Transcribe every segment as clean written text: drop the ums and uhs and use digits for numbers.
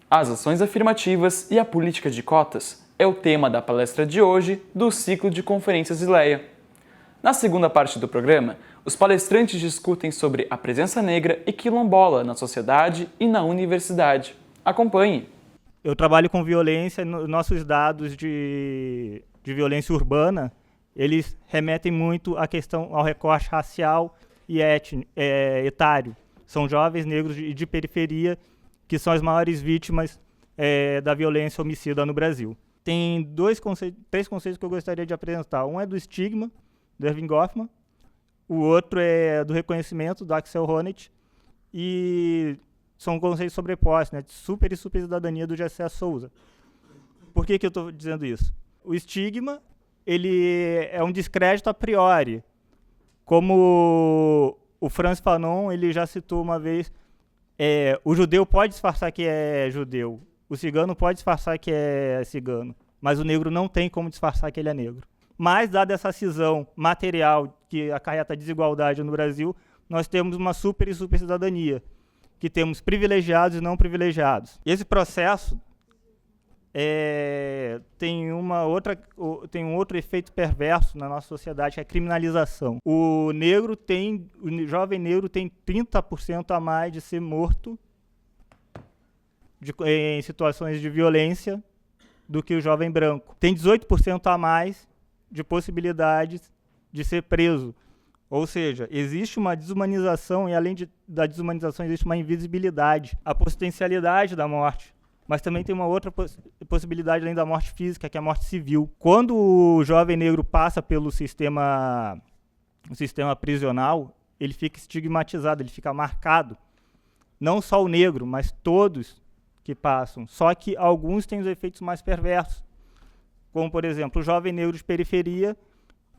As ações afirmativas e a política de cotas é o tema da palestra de hoje do ciclo de conferências ILEA. Na segunda parte do programa, os palestrantes discutem sobre a presença negra e quilombola na sociedade e na universidade. Acompanhe! Eu trabalho com violência, nossos dados de violência urbana, eles remetem muito à questão, ao recorte racial e etário. São jovens negros de periferia que são as maiores vítimas da violência homicida no Brasil. Tem três conceitos que eu gostaria de apresentar. Um é do estigma, do Erving Goffman. O outro é do reconhecimento, do Axel Honneth. E são conceitos sobrepostos, né, de super e supercidadania do Gessé Souza. Por que eu estou dizendo isso? O estigma, ele é um descrédito a priori. Como o Frantz Fanon, ele já citou uma vez, o judeu pode disfarçar que é judeu, o cigano pode disfarçar que é cigano, mas o negro não tem como disfarçar que ele é negro. Mas, dada essa cisão material que acarreta a desigualdade no Brasil, nós temos uma super e supercidadania, que temos privilegiados e não privilegiados. Esse processo tem um outro efeito perverso na nossa sociedade, que é a criminalização. O jovem negro tem 30% a mais de ser morto em situações de violência do que o jovem branco. Tem 18% a mais de possibilidades de ser preso. Ou seja, existe uma desumanização e, além da desumanização, existe uma invisibilidade. A potencialidade da morte. Mas também tem uma outra possibilidade além da morte física, que é a morte civil. Quando o jovem negro passa pelo sistema prisional, ele fica estigmatizado, ele fica marcado. Não só o negro, mas todos que passam. Só que alguns têm os efeitos mais perversos. Como, por exemplo, o jovem negro de periferia,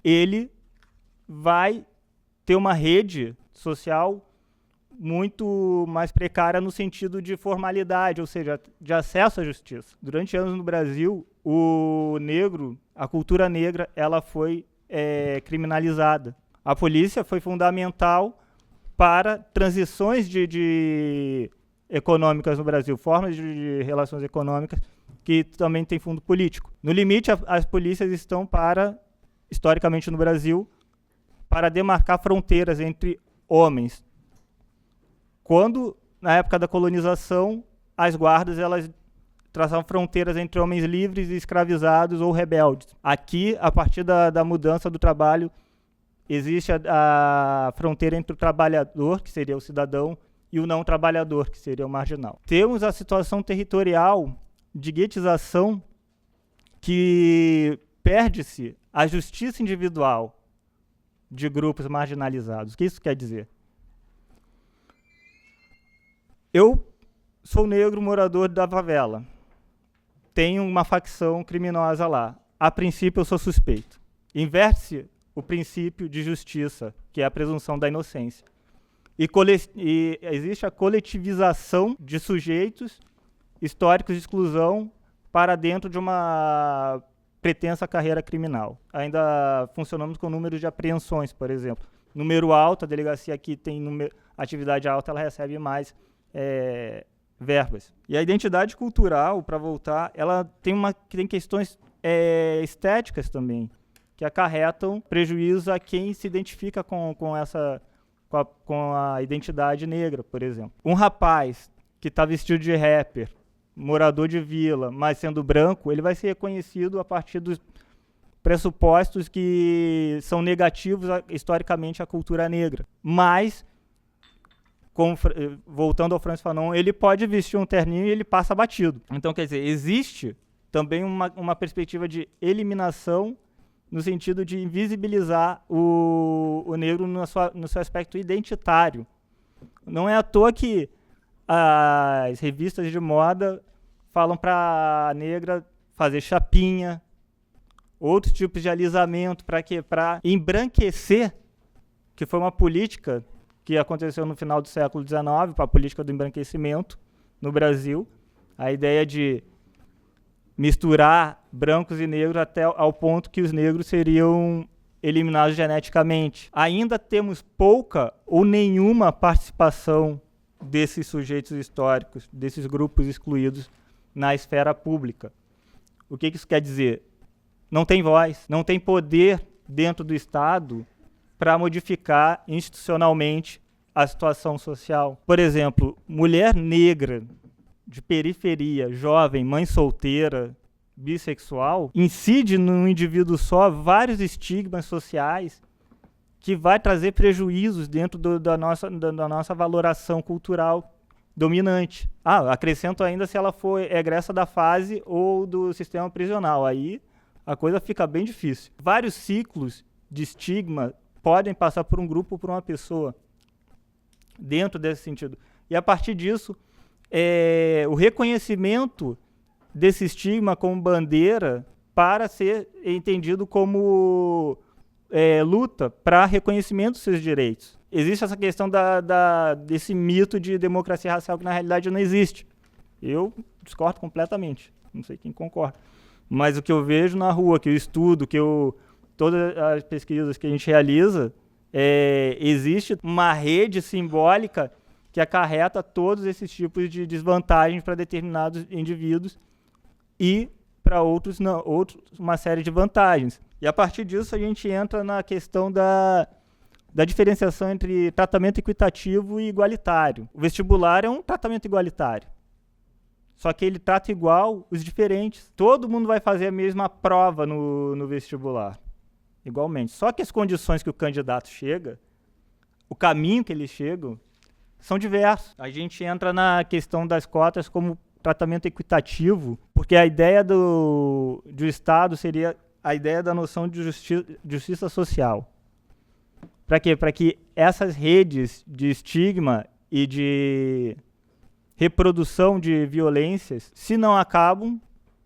ele vai ter uma rede social muito mais precária no sentido de formalidade, ou seja, de acesso à justiça. Durante anos no Brasil, a cultura negra, ela foi criminalizada. A polícia foi fundamental para transições econômicas no Brasil, formas de relações econômicas que também tem fundo político. No limite, as polícias estão historicamente no Brasil, para demarcar fronteiras entre homens. Quando, na época da colonização, as guardas elas traçavam fronteiras entre homens livres e escravizados ou rebeldes. Aqui, a partir da mudança do trabalho, existe a fronteira entre o trabalhador, que seria o cidadão, e o não trabalhador, que seria o marginal. Temos a situação territorial de guetização, que perde-se a justiça individual de grupos marginalizados. O que isso quer dizer? Eu sou negro morador da favela. Tenho uma facção criminosa lá. A princípio, eu sou suspeito. Inverte-se o princípio de justiça, que é a presunção da inocência. E existe a coletivização de sujeitos históricos de exclusão para dentro de uma pretensa carreira criminal. Ainda funcionamos com números de apreensões, por exemplo. Número alto, a delegacia aqui tem atividade alta, ela recebe mais verbas. E a identidade cultural, para voltar, ela tem questões estéticas também, que acarretam prejuízo a quem se identifica com a identidade negra, por exemplo. Um rapaz que está vestido de rapper, morador de vila, mas sendo branco, ele vai ser reconhecido a partir dos pressupostos que são negativos historicamente à cultura negra. Mas, voltando ao Frantz Fanon, ele pode vestir um terninho e ele passa batido. Então, quer dizer, existe também uma perspectiva de eliminação no sentido de invisibilizar o negro no seu aspecto identitário. Não é à toa que as revistas de moda falam para a negra fazer chapinha, outros tipos de alisamento, para quê? Para embranquecer, que foi uma política que aconteceu no final do século XIX, a política do embranquecimento no Brasil, a ideia de misturar brancos e negros até ao ponto que os negros seriam eliminados geneticamente. Ainda temos pouca ou nenhuma participação desses sujeitos históricos, desses grupos excluídos na esfera pública. O que isso quer dizer? Não tem voz, não tem poder dentro do Estado para modificar institucionalmente a situação social. Por exemplo, mulher negra, de periferia, jovem, mãe solteira, bissexual, incide num indivíduo só vários estigmas sociais que vai trazer prejuízos dentro da nossa valoração cultural dominante. Acrescento ainda se ela for egressa da fase ou do sistema prisional. Aí a coisa fica bem difícil. Vários ciclos de estigma podem passar por um grupo ou por uma pessoa dentro desse sentido. E a partir disso, o reconhecimento desse estigma como bandeira para ser entendido como luta para reconhecimento dos seus direitos. Existe essa questão desse mito de democracia racial que na realidade não existe. Eu discordo completamente, não sei quem concorda. Mas o que eu vejo na rua, que eu estudo, todas as pesquisas que a gente realiza, existe uma rede simbólica que acarreta todos esses tipos de desvantagens para determinados indivíduos e para outros não, uma série de vantagens. E a partir disso a gente entra na questão da diferenciação entre tratamento equitativo e igualitário. O vestibular é um tratamento igualitário, só que ele trata igual os diferentes. Todo mundo vai fazer a mesma prova no vestibular, igualmente. Só que as condições que o candidato chega, o caminho que eles chegam, são diversos. A gente entra na questão das cotas como tratamento equitativo, porque a ideia do Estado seria a ideia da noção de justiça social. Para quê? Para que essas redes de estigma e de reprodução de violências, se não acabam,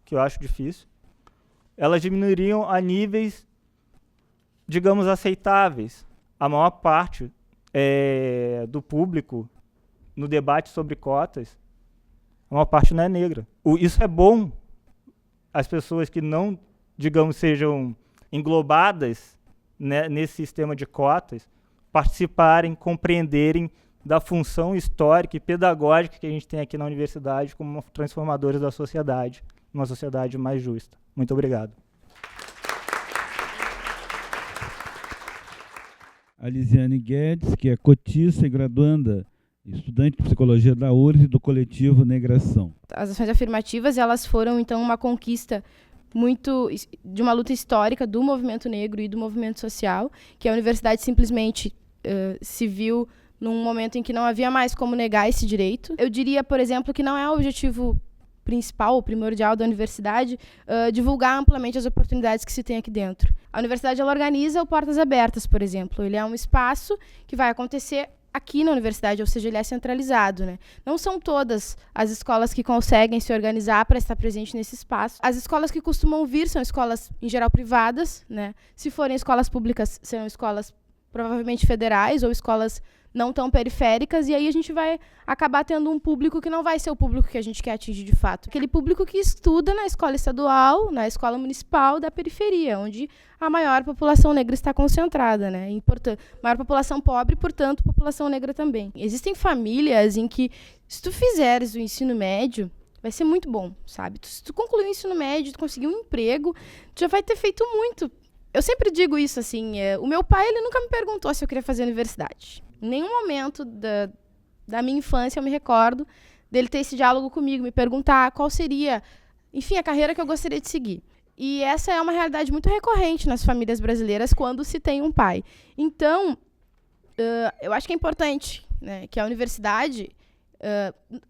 que eu acho difícil, elas diminuiriam a níveis, digamos, aceitáveis. A maior parte do público no debate sobre cotas, a maior parte não é negra. Isso é bom. As pessoas que não, digamos, sejam englobadas, né, nesse sistema de cotas, participarem, compreenderem da função histórica e pedagógica que a gente tem aqui na universidade como transformadores da sociedade, uma sociedade mais justa. Muito obrigado. A Lisiane Guedes, que é cotista e graduanda, estudante de psicologia da URGS e do coletivo Negração. As ações afirmativas, elas foram, então, uma conquista de uma luta histórica do movimento negro e do movimento social, que a universidade simplesmente se viu num momento em que não havia mais como negar esse direito. Eu diria, por exemplo, que não é o objetivo principal, ou primordial da universidade, divulgar amplamente as oportunidades que se tem aqui dentro. A universidade, ela organiza o Portas Abertas, por exemplo. Ele é um espaço que vai acontecer aqui na universidade, ou seja, ele é centralizado, né? Não são todas as escolas que conseguem se organizar para estar presente nesse espaço. As escolas que costumam vir são escolas, em geral, privadas, né? Se forem escolas públicas, serão escolas provavelmente federais ou escolas não tão periféricas, e aí a gente vai acabar tendo um público que não vai ser o público que a gente quer atingir de fato. Aquele público que estuda na escola estadual, na escola municipal da periferia, onde a maior população negra está concentrada, né? Maior população pobre, portanto, população negra também. Existem famílias em que, se tu fizeres o ensino médio, vai ser muito bom, sabe? Se tu concluir o ensino médio, tu conseguir um emprego, tu já vai ter feito muito. Eu sempre digo isso, assim, o meu pai, ele nunca me perguntou se eu queria fazer universidade. Em nenhum momento da minha infância eu me recordo dele ter esse diálogo comigo, me perguntar qual seria, enfim, a carreira que eu gostaria de seguir. E essa é uma realidade muito recorrente nas famílias brasileiras quando se tem um pai. Então, eu acho que é importante, né, que a universidade,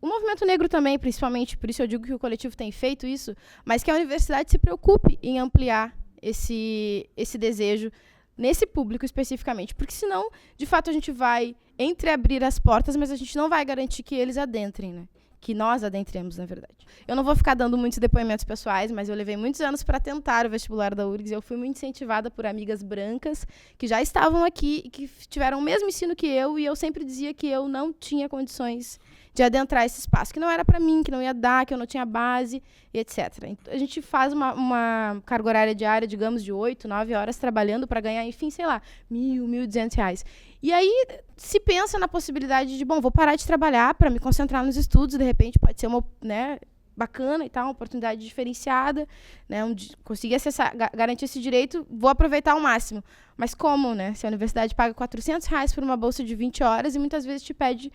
o movimento negro também, principalmente, por isso eu digo que o coletivo tem feito isso, mas que a universidade se preocupe em ampliar esse desejo nesse público especificamente, porque senão, de fato, a gente vai entreabrir as portas, mas a gente não vai garantir que eles adentrem, né? Que nós adentremos, na verdade. Eu não vou ficar dando muitos depoimentos pessoais, mas eu levei muitos anos para tentar o vestibular da URGS, e eu fui muito incentivada por amigas brancas que já estavam aqui e que tiveram o mesmo ensino que eu, e eu sempre dizia que eu não tinha condições de adentrar esse espaço, que não era para mim, que não ia dar, que eu não tinha base, e etc. Então, a gente faz uma carga horária diária, digamos, de 8, 9 horas trabalhando para ganhar, enfim, sei lá, R$1.000, R$1.200. E aí se pensa na possibilidade de, bom, vou parar de trabalhar para me concentrar nos estudos, de repente pode ser uma, né, bacana e tal, uma oportunidade diferenciada, né, conseguir acessar, garantir esse direito, vou aproveitar ao máximo. Mas como, né? Se a universidade paga R$400 por uma bolsa de 20 horas e muitas vezes te pede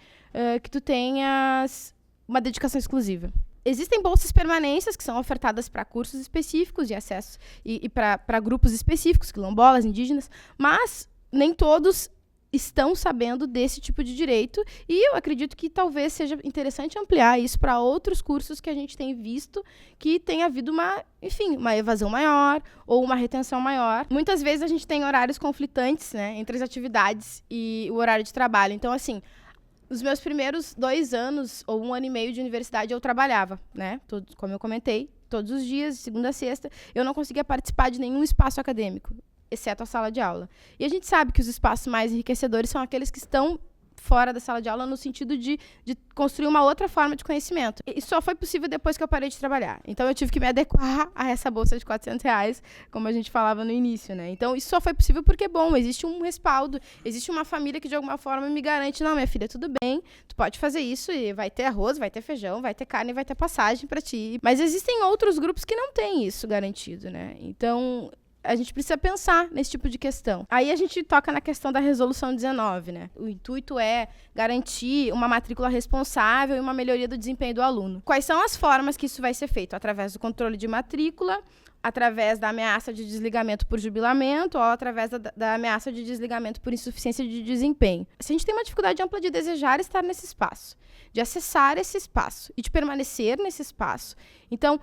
que tu tenhas uma dedicação exclusiva. Existem bolsas permanências que são ofertadas para cursos específicos de acesso e para grupos específicos, quilombolas, indígenas, mas nem todos estão sabendo desse tipo de direito, e eu acredito que talvez seja interessante ampliar isso para outros cursos que a gente tem visto que tem havido uma evasão maior ou uma retenção maior. Muitas vezes a gente tem horários conflitantes, né, entre as atividades e o horário de trabalho. Então, assim, os meus primeiros 2 anos ou 1 ano e meio de universidade eu trabalhava, né, como eu comentei, todos os dias, de segunda a sexta, eu não conseguia participar de nenhum espaço acadêmico, exceto a sala de aula. E a gente sabe que os espaços mais enriquecedores são aqueles que estão fora da sala de aula, no sentido de construir uma outra forma de conhecimento. E só foi possível depois que eu parei de trabalhar. Então, eu tive que me adequar a essa bolsa de R$400, como a gente falava no início, né? Então, isso só foi possível porque, bom, existe um respaldo, existe uma família que, de alguma forma, me garante, não, minha filha, tudo bem, tu pode fazer isso e vai ter arroz, vai ter feijão, vai ter carne, vai ter passagem para ti. Mas existem outros grupos que não têm isso garantido, né? Então, a gente precisa pensar nesse tipo de questão. Aí a gente toca na questão da resolução 19, né? O intuito é garantir uma matrícula responsável e uma melhoria do desempenho do aluno. Quais são as formas que isso vai ser feito? Através do controle de matrícula, através da ameaça de desligamento por jubilamento ou através da ameaça de desligamento por insuficiência de desempenho. Se a gente tem uma dificuldade ampla de desejar estar nesse espaço, de acessar esse espaço e de permanecer nesse espaço, então,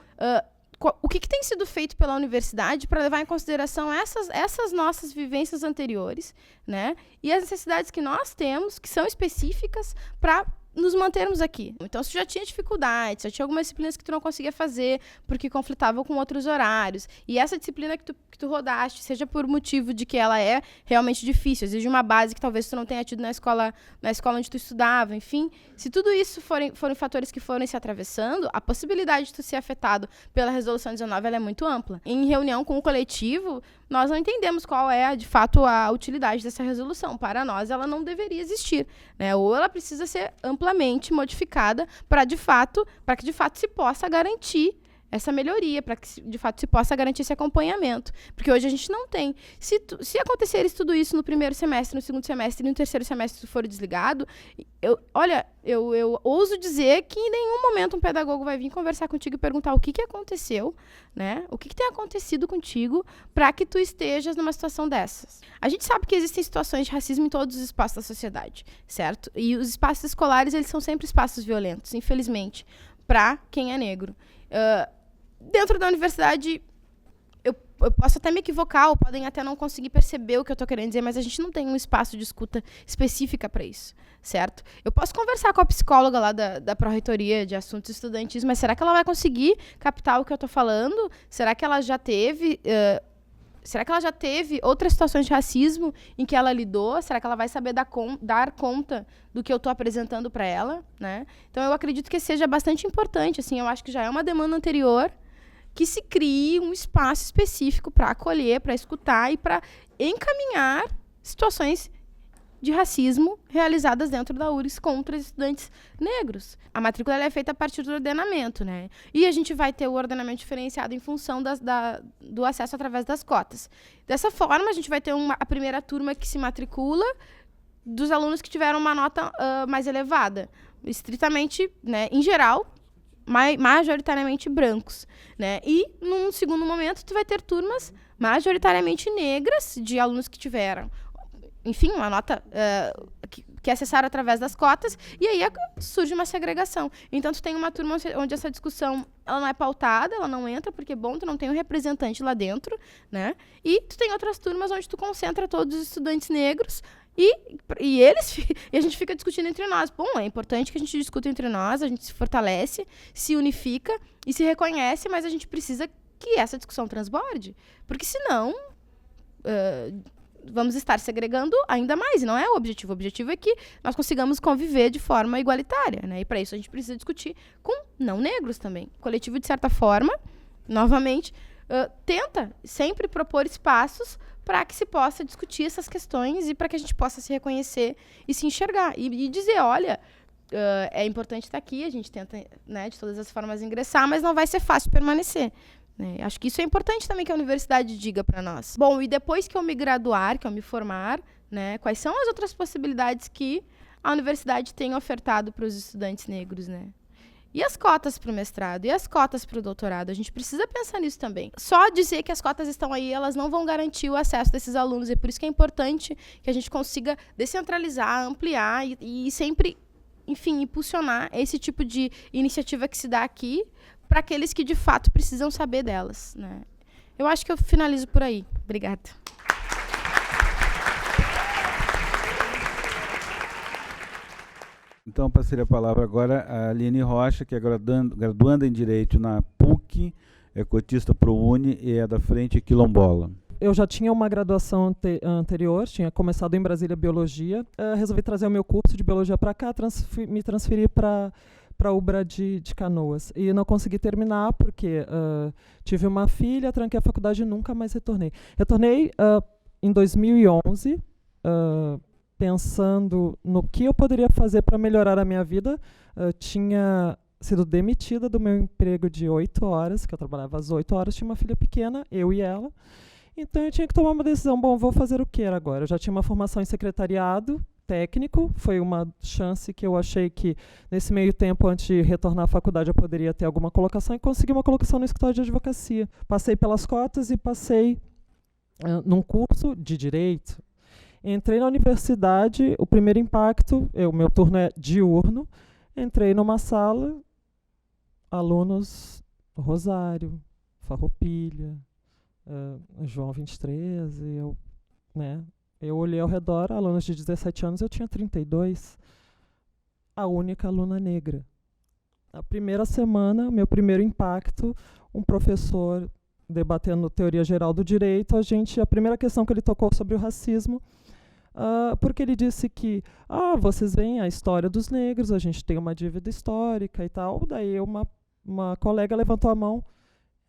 o que tem sido feito pela universidade para levar em consideração essas nossas vivências anteriores, né? E as necessidades que nós temos, que são específicas, para nos mantermos aqui. Então, se tu já tinha dificuldades, já tinha algumas disciplinas que tu não conseguia fazer porque conflitavam com outros horários, e essa disciplina que tu rodaste, seja por motivo de que ela é realmente difícil, exige uma base que talvez tu não tenha tido na escola onde tu estudava, enfim, se tudo isso forem fatores que forem se atravessando, a possibilidade de tu ser afetado pela resolução 19 ela é muito ampla. Em reunião com o coletivo, nós não entendemos qual é, de fato, a utilidade dessa resolução. Para nós, ela não deveria existir, né? Ou ela precisa ser amplamente modificada para que, de fato, se possa garantir essa melhoria, para que, de fato, se possa garantir esse acompanhamento. Porque hoje a gente não tem. Se acontecer tudo isso no primeiro semestre, no segundo semestre e no terceiro semestre, se for desligado, eu ouso dizer que em nenhum momento um pedagogo vai vir conversar contigo e perguntar o que aconteceu, né? O que tem acontecido contigo para que tu estejas numa situação dessas. A gente sabe que existem situações de racismo em todos os espaços da sociedade, certo? E os espaços escolares, eles são sempre espaços violentos, infelizmente, para quem é negro. Dentro da universidade, eu posso até me equivocar, ou podem até não conseguir perceber o que eu estou querendo dizer, mas a gente não tem um espaço de escuta específica para isso, certo? Eu posso conversar com a psicóloga lá da Pró-Reitoria de Assuntos Estudantis, mas será que ela vai conseguir captar o que eu estou falando? Será que ela já teve outras situações de racismo em que ela lidou? Será que ela vai saber dar conta do que eu estou apresentando para ela, né? Então, eu acredito que seja bastante importante, assim, eu acho que já é uma demanda anterior que se crie um espaço específico para acolher, para escutar e para encaminhar situações de racismo realizadas dentro da URGS contra estudantes negros. A matrícula ela é feita a partir do ordenamento, né? E a gente vai ter o ordenamento diferenciado em função do acesso através das cotas. Dessa forma, a gente vai ter a primeira turma que se matricula dos alunos que tiveram uma nota mais elevada. Estritamente, né, em geral, majoritariamente brancos, né? E, num segundo momento, tu vai ter turmas majoritariamente negras de alunos que tiveram, enfim, uma nota que acessaram através das cotas, e aí surge uma segregação. Então, tu tem uma turma onde essa discussão ela não é pautada, ela não entra, porque, bom, tu não tem um representante lá dentro, né? E tu tem outras turmas onde tu concentra todos os estudantes negros, e a gente fica discutindo entre nós. Bom, é importante que a gente discuta entre nós, a gente se fortalece, se unifica e se reconhece, mas a gente precisa que essa discussão transborde, porque senão vamos estar segregando ainda mais, e não é o objetivo. O objetivo é que nós consigamos conviver de forma igualitária, né? E para isso a gente precisa discutir com não negros também. O coletivo, de certa forma, novamente, tenta sempre propor espaços para que se possa discutir essas questões e para que a gente possa se reconhecer e se enxergar. E dizer, olha, é importante estar aqui, a gente tenta, né, de todas as formas ingressar, mas não vai ser fácil permanecer. Acho que isso é importante também que a universidade diga para nós. Bom, e depois que eu me graduar, que eu me formar, né, quais são as outras possibilidades que a universidade tem ofertado para os estudantes negros, né? E as cotas para o mestrado? E as cotas para o doutorado? A gente precisa pensar nisso também. Só dizer que as cotas estão aí, elas não vão garantir o acesso desses alunos. E por isso que é importante que a gente consiga descentralizar, ampliar e sempre, enfim, impulsionar esse tipo de iniciativa que se dá aqui para aqueles que, de fato, precisam saber delas, né? Eu acho que eu finalizo por aí. Obrigada. Então, passei a palavra agora a Aline Rocha, que é graduanda em Direito na PUC, é cotista ProUni e é da Frente Quilombola. Eu já tinha uma graduação anterior, tinha começado em Brasília Biologia, resolvi trazer o meu curso de Biologia para cá, me transferi para a UBRA de Canoas. E não consegui terminar porque tive uma filha, tranquei a faculdade e nunca mais retornei. Retornei em 2011, pensando no que eu poderia fazer para melhorar a minha vida. Tinha sido demitida do meu emprego de 8 horas, que eu trabalhava às 8 horas, tinha uma filha pequena, eu e ela. Então eu tinha que tomar uma decisão, bom, vou fazer o que agora? Eu já tinha uma formação em secretariado técnico, foi uma chance que eu achei que nesse meio tempo, antes de retornar à faculdade, eu poderia ter alguma colocação e consegui uma colocação no escritório de advocacia. Passei pelas cotas e passei num curso de Direito. Entrei na universidade, o primeiro impacto, o meu turno é diurno, entrei numa sala, alunos Rosário, Farroupilha, João 23, e eu olhei ao redor, alunos de 17 anos, eu tinha 32, a única aluna negra. A primeira semana, meu primeiro impacto, um professor debatendo teoria geral do direito, a primeira questão que ele tocou sobre o racismo, porque ele disse que vocês veem a história dos negros, a gente tem uma dívida histórica e tal. Daí uma colega levantou a mão,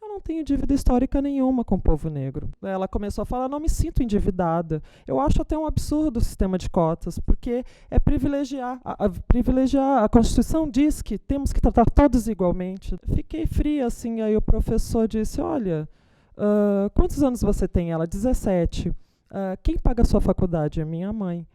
eu não tenho dívida histórica nenhuma com o povo negro. Ela começou a falar, não me sinto endividada. Eu acho até um absurdo o sistema de cotas, porque é privilegiar. A Constituição diz que temos que tratar todos igualmente. Fiquei fria, assim, aí o professor disse, olha, quantos anos você tem? Ela, 17. Quem paga a sua faculdade? É minha mãe.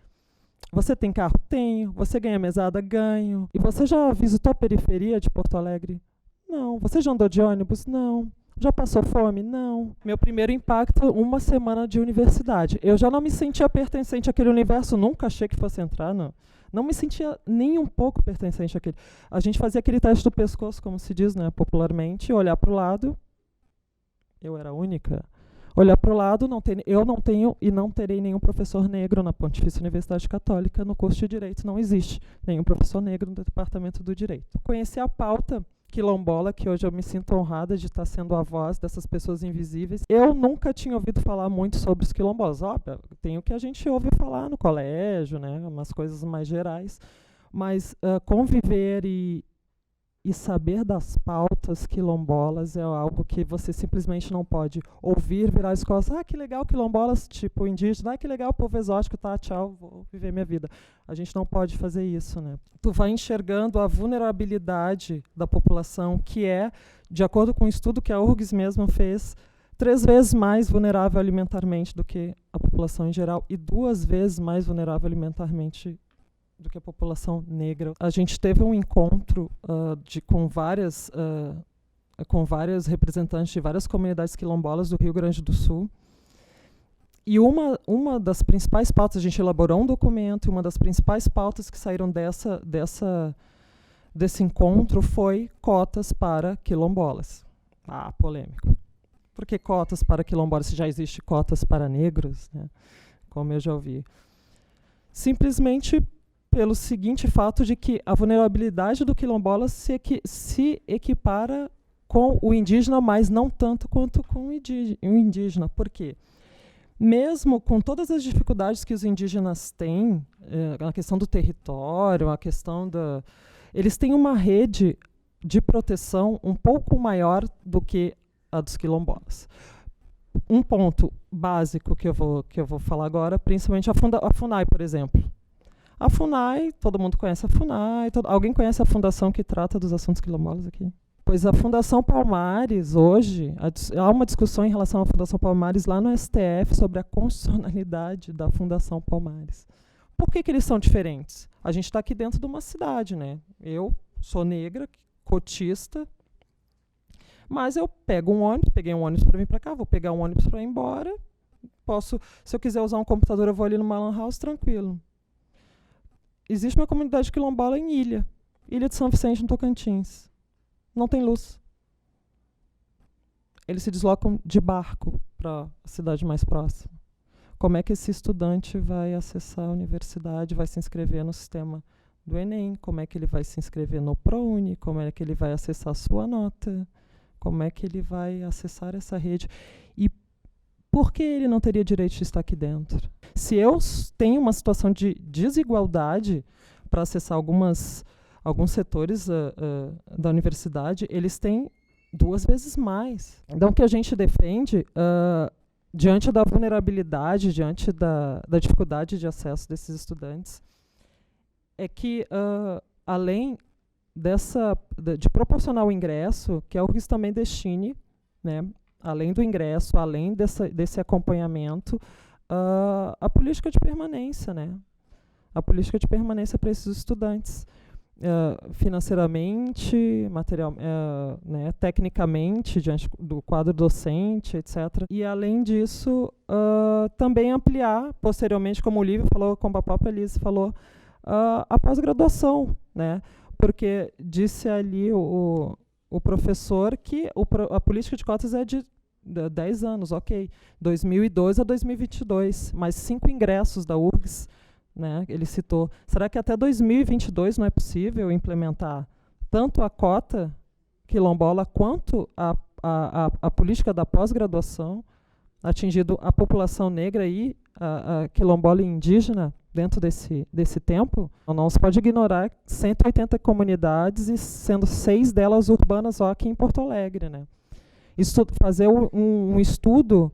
Você tem carro? Tenho. Você ganha mesada? Ganho. E você já visitou a periferia de Porto Alegre? Não. Você já andou de ônibus? Não. Já passou fome? Não. Meu primeiro impacto, uma semana de universidade. Eu já não me sentia pertencente àquele universo, nunca achei que fosse entrar, não. Não me sentia nem um pouco pertencente àquele. A gente fazia aquele teste do pescoço, como se diz, né, popularmente, olhar para o lado. Eu era a única. Olhar para o lado, eu não tenho e não terei nenhum professor negro na Pontifícia Universidade Católica. No curso de Direito não existe nenhum professor negro no Departamento do Direito. Conheci a pauta quilombola, que hoje eu me sinto honrada de estar sendo a voz dessas pessoas invisíveis. Eu nunca tinha ouvido falar muito sobre os quilombolas. Óbvio, tem o que a gente ouve falar no colégio, né, umas coisas mais gerais, mas conviver e saber das pautas quilombolas é algo que você simplesmente não pode ouvir, virar as costas, que legal quilombolas, tipo indígena, que legal povo exótico, tá, tchau, vou viver minha vida. A gente não pode fazer isso, né? Tu vai enxergando a vulnerabilidade da população, que é, de acordo com um estudo que a URGS mesmo fez, 3 vezes mais vulnerável alimentarmente do que a população em geral e 2 vezes mais vulnerável alimentarmente do que a população negra. A gente teve um encontro com várias representantes de várias comunidades quilombolas do Rio Grande do Sul. E uma das principais pautas, a gente elaborou um documento, e uma das principais pautas que saíram desse encontro foi cotas para quilombolas. Polêmico. Por que cotas para quilombolas, se já existe cotas para negros, né? Como eu já ouvi. Simplesmente pelo seguinte fato de que a vulnerabilidade do quilombola se equipara com o indígena, mas não tanto quanto com o indígena. Por quê? mesmo com todas as dificuldades que os indígenas têm, a questão do território, a questão da... Eles têm uma rede de proteção um pouco maior do que a dos quilombolas. Um ponto básico que eu vou falar agora, principalmente a FUNAI, por exemplo. A FUNAI, todo mundo conhece a FUNAI, alguém conhece a fundação que trata dos assuntos quilombolas aqui? Pois a Fundação Palmares, hoje, há uma discussão em relação à Fundação Palmares lá no STF sobre a constitucionalidade da Fundação Palmares. Por que eles são diferentes? A gente está aqui dentro de uma cidade, né? Eu sou negra, cotista, mas eu pego um ônibus, peguei um ônibus para vir para cá, vou pegar um ônibus para ir embora, posso, se eu quiser usar um computador, eu vou ali no Lan House, tranquilo. Existe uma comunidade quilombola em Ilha de São Vicente, no Tocantins. Não tem luz. Eles se deslocam de barco para a cidade mais próxima. Como é que esse estudante vai acessar a universidade, vai se inscrever no sistema do Enem? Como é que ele vai se inscrever no ProUni? Como é que ele vai acessar a sua nota? Como é que ele vai acessar essa rede? E por que ele não teria direito de estar aqui dentro? Se eu tenho uma situação de desigualdade para acessar alguns setores da universidade, eles têm 2 vezes mais. Então, o que a gente defende, diante da vulnerabilidade, diante da dificuldade de acesso desses estudantes, é que, além de proporcionar o ingresso, que é o que isso também destine, né, além do ingresso, além desse acompanhamento, a política de permanência, né, a política de permanência para esses estudantes. Financeiramente, né, tecnicamente, diante do quadro docente, etc. E, além disso, também ampliar, posteriormente, como o Lívio falou, como a própria Liz falou, a pós-graduação, né? Porque disse ali o professor que a política de cotas é de 10 anos, ok, 2002 a 2022, mais 5 ingressos da URGS, né, ele citou. Será que até 2022 não é possível implementar tanto a cota quilombola quanto a política da pós-graduação, atingindo a população negra e a quilombola e indígena dentro desse tempo? Não se pode ignorar 180 comunidades e sendo 6 delas urbanas só aqui em Porto Alegre, né? Fazer um estudo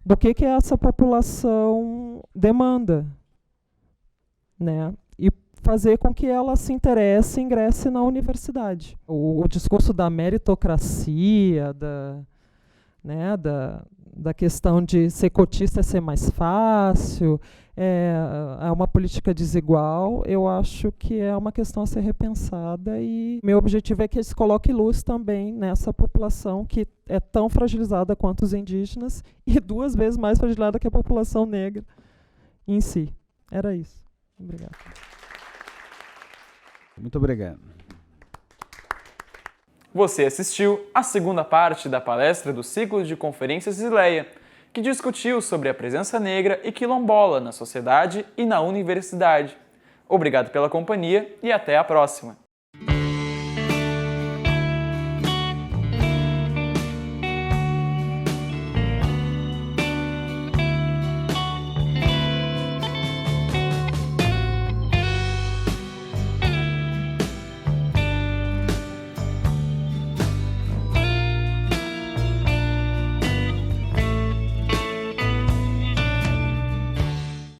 do que essa população demanda, né? E fazer com que ela se interesse e ingresse na universidade. O discurso da meritocracia, da questão de ser cotista é ser mais fácil, é uma política desigual, eu acho que é uma questão a ser repensada, e meu objetivo é que se coloque luz também nessa população que é tão fragilizada quanto os indígenas e 2 vezes mais fragilizada que a população negra em si. Era isso. Obrigado. Muito obrigado. Você assistiu à segunda parte da palestra do ciclo de conferências Zileia, que discutiu sobre a presença negra e quilombola na sociedade e na universidade. Obrigado pela companhia e até a próxima!